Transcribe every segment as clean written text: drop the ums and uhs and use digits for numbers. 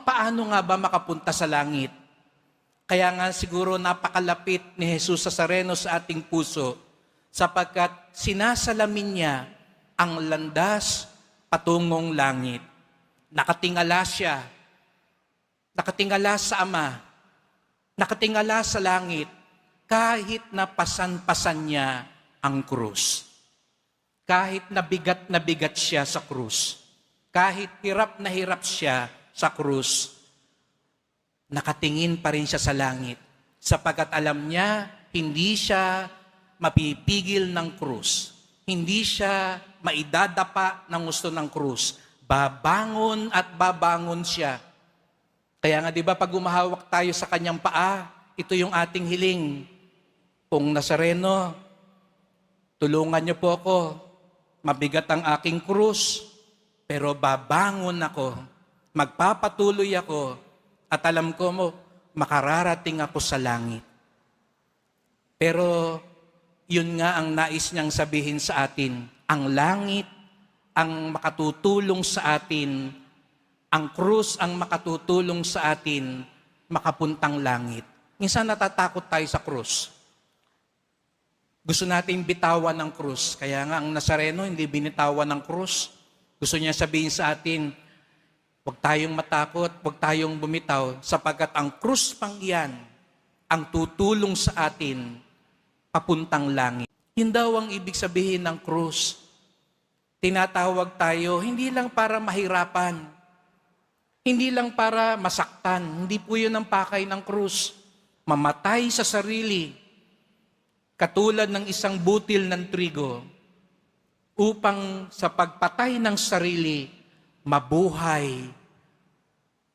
Paano nga ba makapunta sa langit? Kaya nga siguro napakalapit ni Jesus Nazareno sa ating puso sapagkat sinasalamin niya ang landas patungong langit. Nakatingala siya, nakatingala sa Ama, nakatingala sa langit kahit na pasan-pasan niya ang krus. Kahit na bigat siya sa krus. Kahit hirap na hirap siya sa krus, nakatingin pa rin siya sa langit sapagkat alam niya hindi siya mapipigil ng krus. Hindi siya maidadapa ng gusto ng krus. Babangon at babangon siya. Kaya nga 'di ba pag umahawak tayo sa kanyang paa, ito yung ating hiling. Pong Nazareno, tulungan niyo po ako. Mabigat ang aking krus, pero babangon ako. Magpapatuloy ako at alam ko mo, makararating ako sa langit. Pero yun nga ang nais niyang sabihin sa atin. Ang langit ang makatutulong sa atin, ang krus ang makatutulong sa atin makapuntang langit. Minsan natatakot tayo sa krus. Gusto natin bitawan ng krus. Kaya nga ang Nazareno hindi binitawan ng krus. Gusto niya sabihin sa atin, huwag tayong matakot, huwag tayong bumitaw, sapagkat ang krus pang iyan ang tutulong sa atin papuntang langit. Yun daw ang ibig sabihin ng krus. Tinatawag tayo hindi lang para mahirapan, hindi lang para masaktan, hindi po yun ang pakay ng krus. Mamatay sa sarili, katulad ng isang butil ng trigo, upang sa pagpatay ng sarili, mabuhay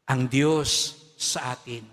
ang Diyos sa atin.